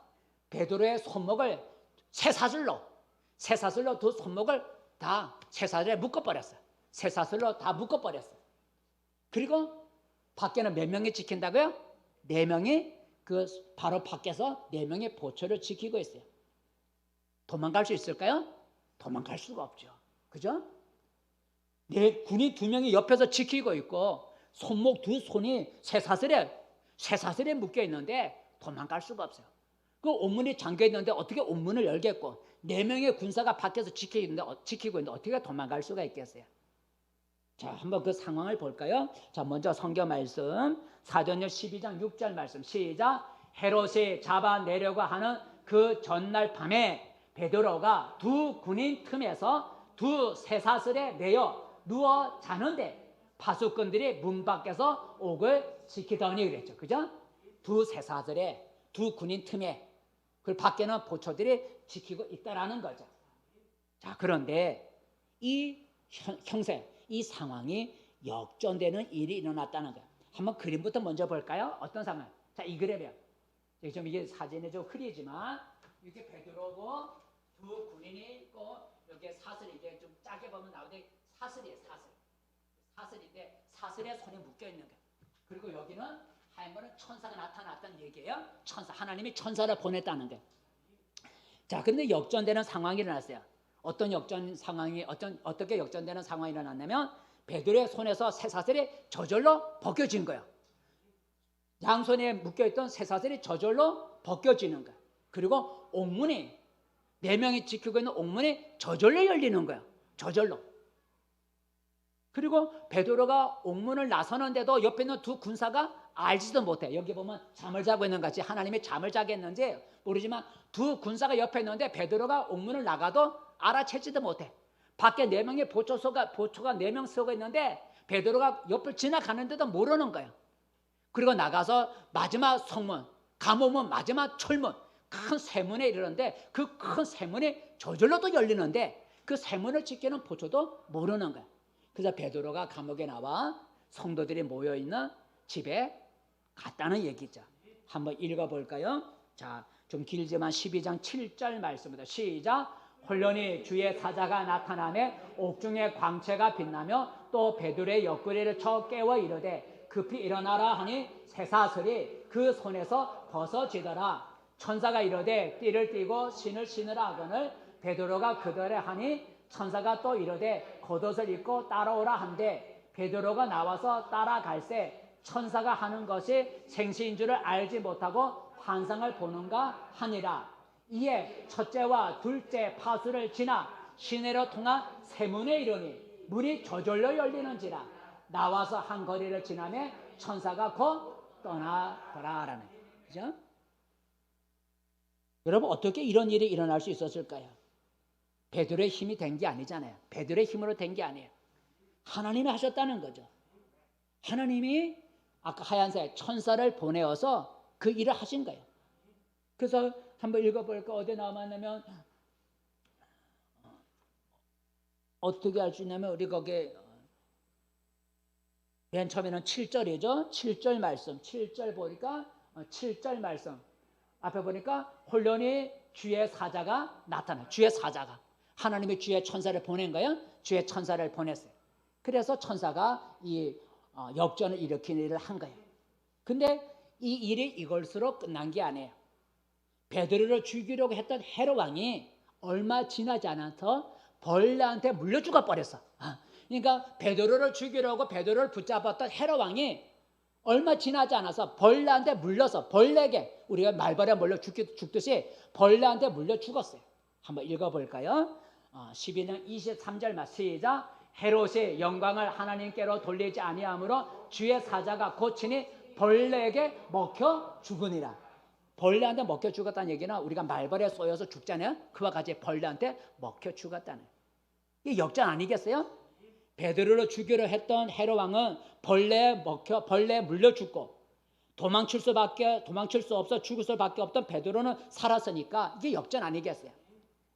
베드로의 손목을 쇠사슬로 두 손목을 다 쇠사슬에 묶어버렸어요. 쇠사슬로 다 묶어버렸어요. 그리고 밖에는 몇 명이 지킨다고요? 4명이 그 바로 밖에서 4명의 보초를 지키고 있어요. 도망갈 수 있을까요? 도망갈 수가 없죠. 그죠? 군인 2명이 옆에서 지키고 있고 손목 2손이 쇠사슬에 묶여 있는데 도망갈 수가 없어요. 그 온문이 잠겨 있는데 어떻게 온문을 열겠고 4명의 군사가 밖에서 지키고 있는데 어떻게 도망갈 수가 있겠어요? 자, 한번 그 상황을 볼까요? 자, 먼저 성경 말씀 사도행전 12장 6절 말씀 시작. 헤롯이 잡아내려고 하는 그 전날 밤에 베드로가 두 군인 틈에서 두 쇠사슬에 매여 누워 자는데 파수꾼들이 문 밖에서 옥을 지키더니 그랬죠. 그죠? 두 쇠사슬에 두 군인 틈에 그 밖에는 보초들이 지키고 있다라는 거죠. 자, 그런데 이 형세, 이 상황이 역전되는 일이 일어났다는 거예요. 한번 그림부터 먼저 볼까요? 어떤 상황? 자, 이 그림이에요. 좀 이게 사진이 좀 흐리지만 이렇게 베드로고 두 군인이 있고 여기에 사슬이 이게 좀 작게 보면 나오는데 사슬이에요. 사슬인데 사슬에 손이 묶여 있는 거예요. 그리고 여기는 하얀 거는 천사가 나타났다는 얘기예요. 천사, 하나님이 천사를 보냈다는 거예요. 자, 근데 역전되는 상황이 일어났어요. 어떤 역전 상황이 어떻게 역전되는 상황이 일어났냐면 베드로의 손에서 쇠사슬이 저절로 벗겨진 거예요. 양손에 묶여있던 쇠사슬이 저절로 벗겨지는 거예요. 그리고 옥문이 4명이 지키고 있는 옥문이 저절로 열리는 거예요. 저절로. 그리고 베드로가 옥문을 나서는데도 옆에 있는 두 군사가 알지도 못해. 여기 보면 잠을 자고 있는 것 같이 하나님이 잠을 자겠는지 모르지만 두 군사가 옆에 있는데 베드로가 옥문을 나가도 알아채지도 못해. 밖에 4명의 보초가 4명 서고 있는데 베드로가 옆을 지나가는데도 모르는 거예요. 그리고 나가서 마지막 성문, 감옥문, 마지막 철문, 큰 세문에 이르는데 그 큰 세문이 저절로 또 열리는데 그 세문을 지키는 보초도 모르는 거예요. 그래서 베드로가 감옥에 나와 성도들이 모여있는 집에 갔다는 얘기죠. 한번 읽어볼까요? 자, 좀 길지만 12장 7절 말씀입니다. 시작. 홀련히 주의 사자가 나타나매 옥중의 광채가 빛나며 또 베드로의 옆구리를 쳐 깨워 이르되 급히 일어나라 하니 쇠사슬이 그 손에서 벗어지더라. 천사가 이르되 띠를 띠고 신을 신으라 하거늘 베드로가 그들에 하니 천사가 또 이르되 겉옷을 입고 따라오라 한데 베드로가 나와서 따라갈새 천사가 하는 것이 생시인 줄을 알지 못하고 환상을 보는가 하니라. 이에 첫째와 둘째 파수를 지나 시내로 통한 세문에 이르니 문이 저절로 열리는지라. 나와서 한 거리를 지나매 천사가 곧 떠나더라라네. 그죠? 여러분 어떻게 이런 일이 일어날 수 있었을까요? 베드로의 힘이 된 게 아니잖아요. 베드로의 힘으로 된 게 아니에요. 하나님이 하셨다는 거죠. 하나님이 아까 하얀색 천사를 보내어서 그 일을 하신 거예요. 그래서 한번 읽어볼까? 어디 나왔냐면 어떻게 할 수 있냐면 우리 거기 맨 처음에는 7절이죠. 7절 말씀. 7절 보니까 7절 말씀 앞에 보니까 홀련히 주의 사자가 나타나. 주의 사자가 하나님이 주의 천사를 보낸 거예요. 주의 천사를 보냈어요. 그래서 천사가 이 역전을 일으키는 일을 한 거예요. 근데 이 일이 이걸수록 끝난 게 아니에요. 베드로를 죽이려고 했던 헤롯 왕이 얼마 지나지 않아서 벌레한테 물려 죽어 버렸어. 그러니까 베드로를 죽이려고 베드로를 붙잡았던 헤롯 왕이 얼마 지나지 않아서 벌레한테 물려서 벌레에게 우리가 말벌에 물려 죽듯이 벌레한테 물려 죽었어요. 한번 읽어볼까요? 12장 23절만 시작. 헤롯이 영광을 하나님께로 돌리지 아니하므로 주의 사자가 고치니 벌레에게 먹혀 죽으니라. 벌레한테 먹혀 죽었다는 얘기는 우리가 말벌에 쏘여서 죽잖아요. 그와 같이 벌레한테 먹혀 죽었다는 이게 역전 아니겠어요? 베드로를 죽이려 했던 헤롯 왕은 벌레에 물려 죽고 도망칠 수 없어 죽을 수밖에 없던 베드로는 살았으니까 이게 역전 아니겠어요?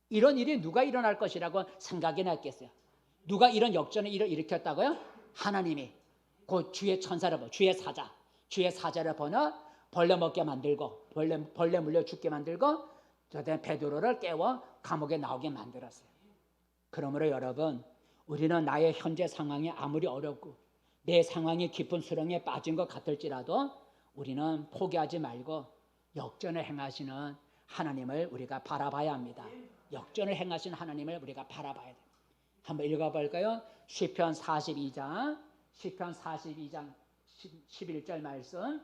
이런 일이 누가 일어날 것이라고 생각이나 했겠어요? 누가 이런 역전을 일으켰다고요? 하나님이 곧 주의 천사를 주의 사자를 보내 벌레 먹게 만들고 벌레 물려 죽게 만들고 그다음에 베드로를 깨워 감옥에 나오게 만들었어요. 그러므로 여러분 우리는 나의 현재 상황이 아무리 어렵고 내 상황이 깊은 수렁에 빠진 것 같을지라도 우리는 포기하지 말고 역전을 행하시는 하나님을 우리가 바라봐야 합니다. 역전을 행하시는 하나님을 우리가 바라봐야 돼요. 한번 읽어볼까요? 시편 42장 11절 말씀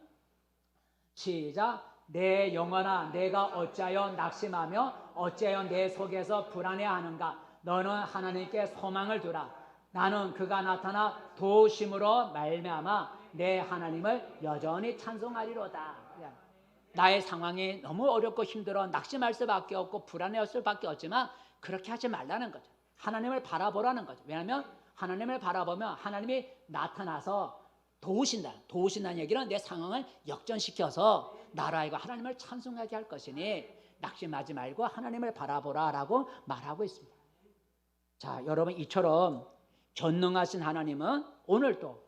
시작. 내 영혼아 내가 어찌하여 낙심하며 어찌하여 내 속에서 불안해하는가. 너는 하나님께 소망을 두라. 나는 그가 나타나 도우심으로 말미암아 내 하나님을 여전히 찬송하리로다. 나의 상황이 너무 어렵고 힘들어 낙심할 수밖에 없고 불안해할 수밖에 없지만 그렇게 하지 말라는 거죠. 하나님을 바라보라는 거죠. 왜냐하면 하나님을 바라보면 하나님이 나타나서 도우신다는 얘기는 내 상황을 역전시켜서 나로 하여금 하나님을 찬송하게 할 것이니 낙심하지 말고 하나님을 바라보라라고 말하고 있습니다. 자, 여러분 이처럼 전능하신 하나님은 오늘도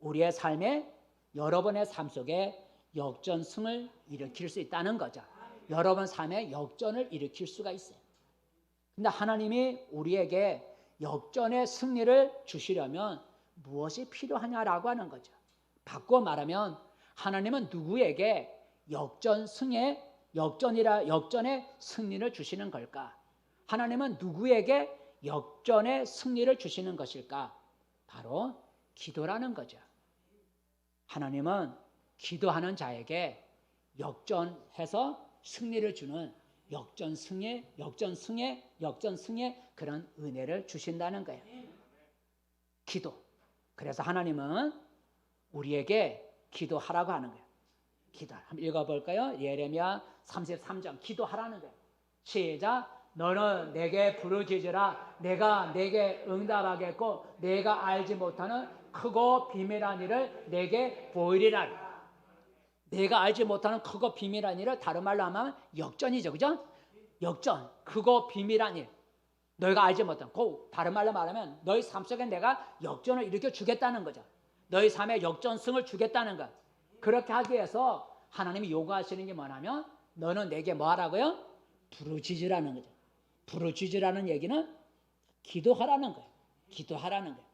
우리의 삶에 여러분의 삶 속에 역전승을 일으킬 수 있다는 거죠. 여러분 삶에 역전을 일으킬 수가 있어요. 근데 하나님이 우리에게 역전의 승리를 주시려면 무엇이 필요하냐라고 하는 거죠. 바꿔 말하면 하나님은 누구에게 역전승의 역전의 승리를 주시는 걸까? 하나님은 누구에게 역전의 승리를 주시는 것일까? 바로 기도라는 거죠. 하나님은 기도하는 자에게 역전해서 승리를 주는 역전승의 그런 은혜를 주신다는 거예요. 기도. 그래서 하나님은 우리에게 기도하라고 하는 거예요. 기도. 한번 읽어볼까요? 예레미야 33장 기도하라는 거예요. 시작. 너는 내게 부르짖으라. 내가 내게 응답하겠고 내가 알지 못하는 크고 비밀한 일을 내게 보이리라. 내가 알지 못하는 크고 비밀한 일을 다른 말로 하면 역전이죠. 그죠? 역전. 크고 비밀한 일. 너희가 알지 못한, 다른 말로 말하면 너희 삶 속에 내가 역전을 일으켜 주겠다는 거죠. 너희 삶에 역전승을 주겠다는 것. 그렇게 하기 위해서 하나님이 요구하시는 게 뭐냐면 너는 내게 뭐 하라고요? 부르짖으라는 거죠. 부르짖으라는 얘기는 기도하라는 거예요. 기도하라는 거예요.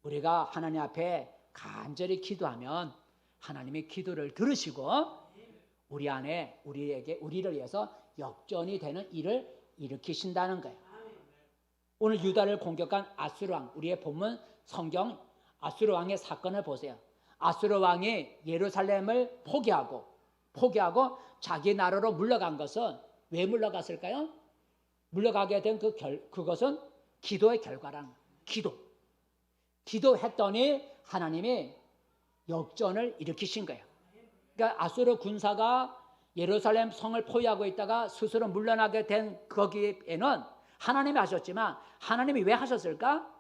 우리가 하나님 앞에 간절히 기도하면 하나님이 기도를 들으시고 우리 안에 우리를 위해서 역전이 되는 일을 일으키신다는 거예요. 오늘 유다를 공격한 아수르 왕, 우리의 본문 성경 아수르 왕의 사건을 보세요. 아수르 왕이 예루살렘을 포기하고 자기 나라로 물러간 것은 왜 물러갔을까요? 물러가게 된 그것은 기도의 결과라는 거예요. 기도했더니 하나님이 역전을 일으키신 거예요. 그러니까 아수르 군사가 예루살렘 성을 포위하고 있다가 스스로 물러나게 된 거기에는 하나님이 하셨지만 하나님이 왜 하셨을까?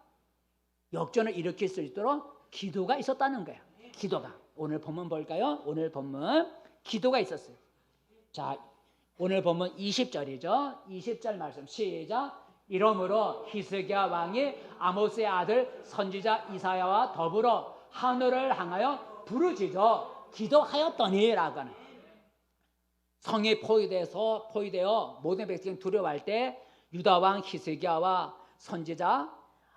역전을 일으킬 수 있도록 기도가 있었다는 거예요. 기도가. 오늘 본문 볼까요? 오늘 본문 기도가 있었어요. 자, 오늘 본문 20절이죠. 20절 말씀 시작. 이러므로 히스기야 왕이 아모스의 아들 선지자 이사야와 더불어 하늘을 향하여 부르짖어 기도하였더니라고 하는. 성이 포위되어 모든 백성이 두려워할 때 유다 왕 히스기야와 선지자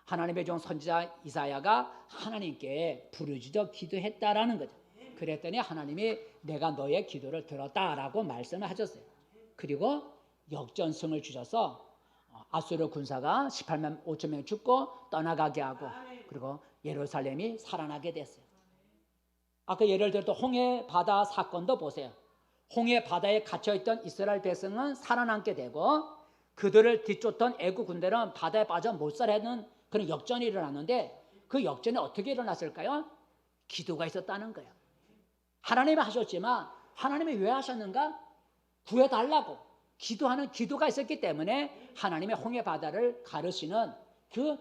하나님의 종 선지자 이사야가 하나님께 부르짖어 기도했다라는 거죠. 그랬더니 하나님이 내가 너의 기도를 들었다라고 말씀을 하셨어요. 그리고 역전승을 주셔서 아수르 군사가 18만 5천 명 죽고 떠나가게 하고 그리고 예루살렘이 살아나게 됐어요. 아까 예를 들어 홍해 바다 사건도 보세요. 홍해 바다에 갇혀있던 이스라엘 백성은 살아남게 되고 그들을 뒤쫓던 애국 군대는 바다에 빠져 못 살아는 그런 역전이 일어났는데 그 역전이 어떻게 일어났을까요? 기도가 있었다는 거예요. 하나님이 하셨지만 하나님이 왜 하셨는가? 구해달라고 기도하는 기도가 있었기 때문에 하나님의 홍해 바다를 가르시는 그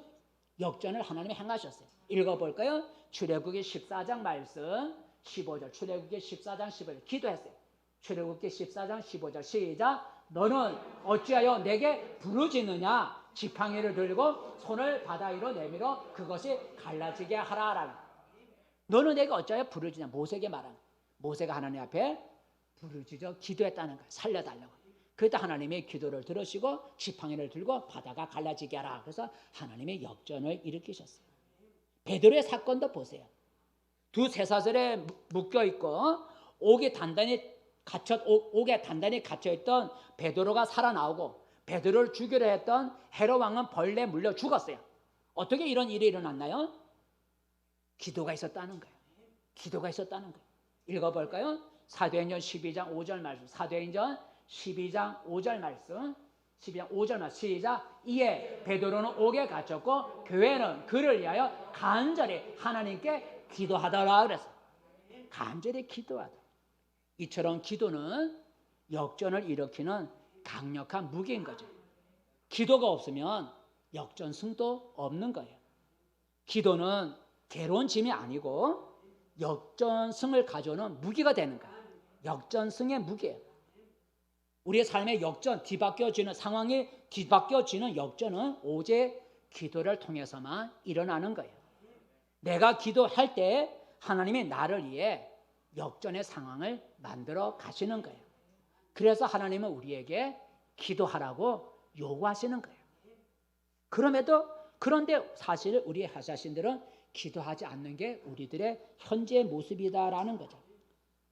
역전을 하나님이 행하셨어요. 읽어볼까요? 출애굽기 14장 말씀 15절 출애굽기 14장 15절 기도했어요. 출애굽기 14장 15절 시작. 너는 어찌하여 내게 부르짖느냐? 지팡이를 들고 손을 바다 위로 내밀어 그것이 갈라지게 하라라. 너는 내가 어찌하여 부르짖냐? 모세에게 말한. 모세가 하나님 앞에 부르짖어 기도했다는 거예요. 살려달라고. 그때 하나님의 기도를 들으시고 지팡이를 들고 바다가 갈라지게 하라. 그래서 하나님의 역전을 일으키셨어요. 베드로의 사건도 보세요. 두 쇠사슬에 묶여있고 옥에 단단히 갇혀있던 베드로가 살아나오고 베드로를 죽이려 했던 헤롯 왕은 벌레에 물려 죽었어요. 어떻게 이런 일이 일어났나요? 기도가 있었다는 거예요. 기도가 있었다는 거예요. 읽어볼까요? 사도행전 12장 5절 말씀. 사도행전 12장 5절 말씀. 12장 5절 말씀. 시작. 이에 베드로는 옥에 갇혔고 교회는 그를 위하여 간절히 하나님께 기도하더라 그랬어요. 간절히 기도하다. 이처럼 기도는 역전을 일으키는 강력한 무기인 거죠. 기도가 없으면 역전승도 없는 거예요. 기도는 괴로운 짐이 아니고 역전승을 가져오는 무기가 되는 거예요. 역전승의 무기예요. 우리의 삶의 역전, 뒤바뀌어지는 상황이 뒤바뀌어지는 역전은 오직 기도를 통해서만 일어나는 거예요. 내가 기도할 때 하나님이 나를 위해 역전의 상황을 만들어 가시는 거예요. 그래서 하나님은 우리에게 기도하라고 요구하시는 거예요. 그런데 사실 우리 자신들은 기도하지 않는 게 우리들의 현재 모습이다라는 거죠.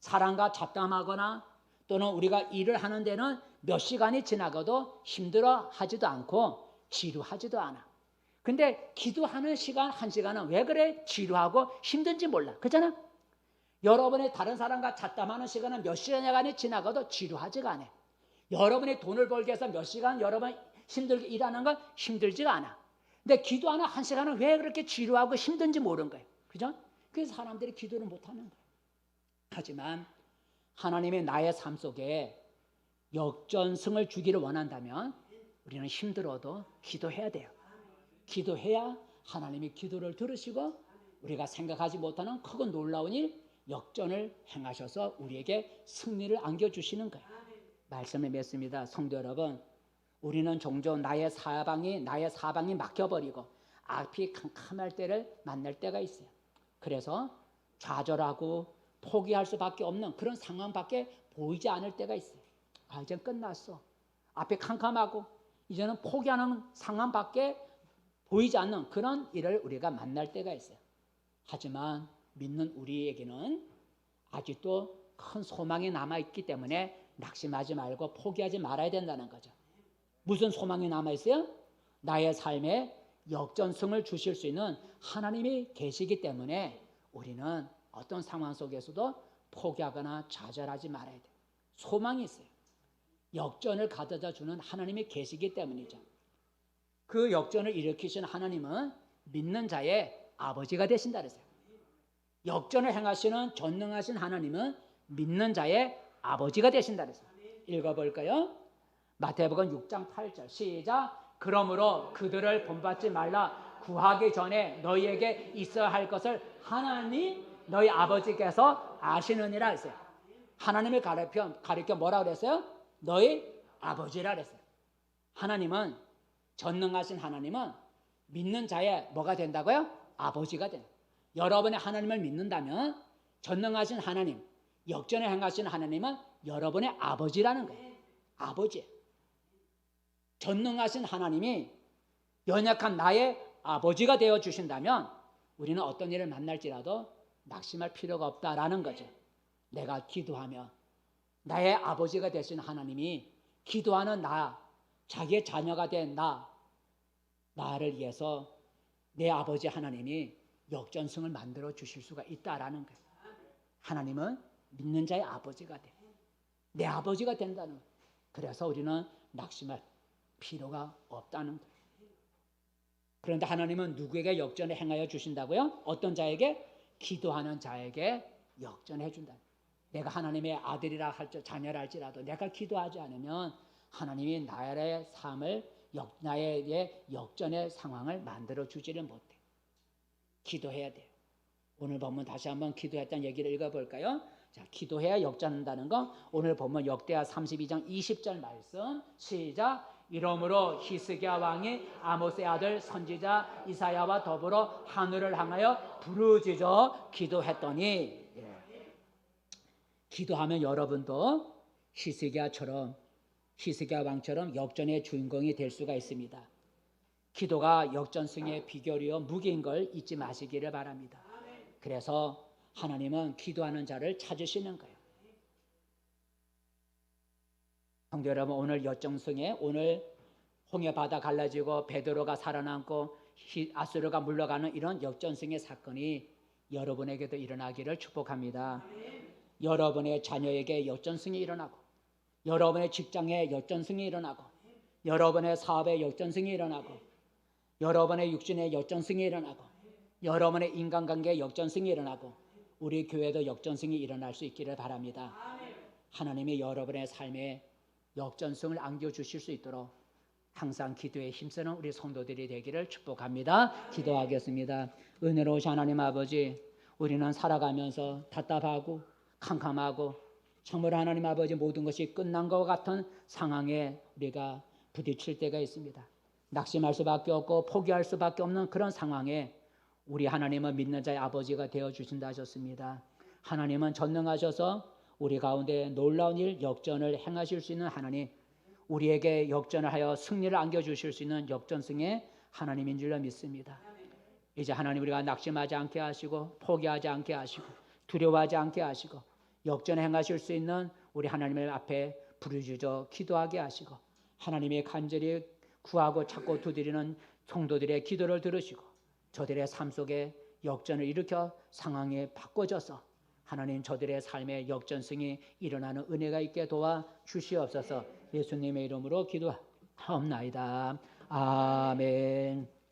사람과 잡담하거나 또는 우리가 일을 하는 데는 몇 시간이 지나가도 힘들어 하지도 않고 지루하지도 않아. 근데 기도하는 시간 1시간은 왜 그래 지루하고 힘든지 몰라. 그렇잖아? 여러분의 다른 사람과 잡담하는 시간은 몇 시간이 지나가도 지루하지가 않아. 여러분이 돈을 벌기 위해서 몇 시간 여러분 힘들게 일하는 건 힘들지가 않아. 근데 기도하는 1시간은 왜 그렇게 지루하고 힘든지 모르는 거예요. 그죠? 그래서 사람들이 기도를 못하는 거예요. 하지만 하나님이 나의 삶 속에 역전승을 주기를 원한다면 우리는 힘들어도 기도해야 돼요. 기도해야 하나님이 기도를 들으시고 우리가 생각하지 못하는 크고 놀라운 일, 역전을 행하셔서 우리에게 승리를 안겨주시는 거예요. 말씀을 맺습니다. 성도 여러분, 우리는 종종 나의 사방이 막혀버리고 앞이 캄캄할 때를 만날 때가 있어요. 그래서 좌절하고 포기할 수밖에 없는 그런 상황밖에 보이지 않을 때가 있어요. 이제 끝났어. 앞이 캄캄하고 이제는 포기하는 상황밖에 보이지 않는 그런 일을 우리가 만날 때가 있어요. 하지만 믿는 우리에게는 아직도 큰 소망이 남아있기 때문에 낙심하지 말고 포기하지 말아야 된다는 거죠. 무슨 소망이 남아있어요? 나의 삶에 역전승을 주실 수 있는 하나님이 계시기 때문에 우리는 어떤 상황 속에서도 포기하거나 좌절하지 말아야 돼요. 소망이 있어요. 역전을 가져다 주는 하나님이 계시기 때문이죠. 그 역전을 일으키신 하나님은 믿는 자의 아버지가 되신다 그랬어요. 역전을 행하시는 전능하신 하나님은 믿는 자의 아버지가 되신다 그랬어요. 읽어볼까요? 마태복음 6장 8절 시작. 그러므로 그들을 본받지 말라. 구하기 전에 너희에게 있어야 할 것을 하나님 너희 아버지께서 아시느니라 했어요. 하나님을 가리켜 뭐라 그랬어요? 너희 아버지라 그랬어요. 하나님은 전능하신 하나님은 믿는 자의 뭐가 된다고요? 아버지가 된다. 여러분이 하나님을 믿는다면 전능하신 하나님, 역전을 행하신 하나님은 여러분의 아버지라는 거예요. 아버지. 전능하신 하나님이 연약한 나의 아버지가 되어 주신다면 우리는 어떤 일을 만날지라도 낙심할 필요가 없다라는 거죠. 내가 기도하며 나의 아버지가 되신 하나님이 기도하는 나, 자기의 자녀가 된 나를 위해서 내 아버지 하나님이 역전승을 만들어 주실 수가 있다라는 거예요. 하나님은 믿는 자의 아버지가 돼. 내 아버지가 된다는 거예요. 그래서 우리는 낙심할 필요가 없다는 거예요. 그런데 하나님은 누구에게 역전을 행하여 주신다고요? 어떤 자에게? 기도하는 자에게 역전해 준다. 내가 하나님의 아들이라 자녀라 할지라도 내가 기도하지 않으면 하나님이 나의 삶을 나의 역전의 상황을 만들어 주지를 못해. 기도해야 돼요. 오늘 본문 다시 한번 기도했다는 얘기를 읽어볼까요? 자, 기도해야 역전한다는 거 오늘 본문 역대하 32장 20절 말씀 시작. 이러므로 히스기야 왕이 아모스의 아들 선지자 이사야와 더불어 하늘을 향하여 부르짖어 기도했더니 기도하면 여러분도 히스기야 왕처럼 역전의 주인공이 될 수가 있습니다. 기도가 역전승의 비결이요 무기인 걸 잊지 마시기를 바랍니다. 그래서 하나님은 기도하는 자를 찾으시는 거예요. 성도 여러분, 오늘 역전승에 오늘 홍해 바다 갈라지고 베드로가 살아남고 아수르가 물러가는 이런 역전승의 사건이 여러분에게도 일어나기를 축복합니다. 여러분의 자녀에게 역전승이 일어나고 여러분의 직장에 역전승이 일어나고 여러분의 사업에 역전승이 일어나고 여러분의 육신에 역전승이 일어나고 여러분의 인간관계에 역전승이 일어나고 우리 교회도 역전승이 일어날 수 있기를 바랍니다. 하나님이 여러분의 삶에 역전승을 안겨주실 수 있도록 항상 기도에 힘쓰는 우리 성도들이 되기를 축복합니다. 기도하겠습니다. 은혜로우신 하나님 아버지, 우리는 살아가면서 답답하고 캄캄하고 정말 하나님 아버지 모든 것이 끝난 것 같은 상황에 우리가 부딪힐 때가 있습니다. 낙심할 수밖에 없고 포기할 수밖에 없는 그런 상황에 우리 하나님은 믿는 자의 아버지가 되어주신다 하셨습니다. 하나님은 전능하셔서 우리 가운데 놀라운 일 역전을 행하실 수 있는 하나님, 우리에게 역전을 하여 승리를 안겨주실 수 있는 역전승의 하나님인 줄로 믿습니다. 이제 하나님 우리가 낙심하지 않게 하시고 포기하지 않게 하시고 두려워하지 않게 하시고 역전을 행하실 수 있는 우리 하나님의 앞에 부르짖어 기도하게 하시고 하나님의 간절히 구하고 찾고 두드리는 성도들의 기도를 들으시고 저들의 삶 속에 역전을 일으켜 상황이 바꿔져서 하나님 저들의 삶의 역전승이 일어나는 은혜가 있게 도와 주시옵소서. 예수님의 이름으로 기도하옵나이다. 아멘.